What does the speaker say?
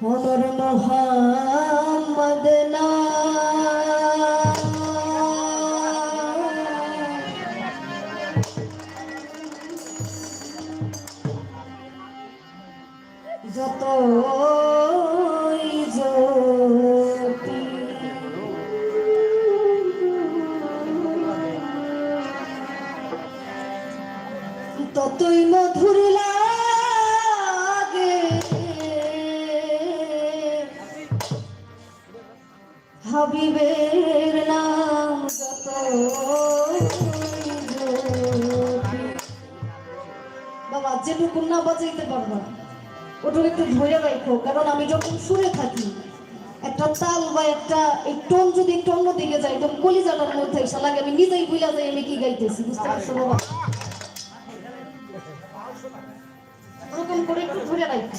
আমার মোহাম্মদ নাম যতই জ্যোতি ততই মধুর লাগে হাবিবের নাম যতই জ্যোতি। বাবা যেটুকু না বাজাইতে পারবা ওটুকু একটু ধরে রাখো, কারণ আমি যখন সুরে থাকি একটা তাল বা একটা এই টোন যদি একটু অন্যদিকে যায় তখন কলিজাটার মধ্যে এসে লাগে আমি নিজেই ভুলে যাই আমি কি গাইতেছি, বুঝতে পারছো বাবা? ওরকম করে একটু ধরে রাখো।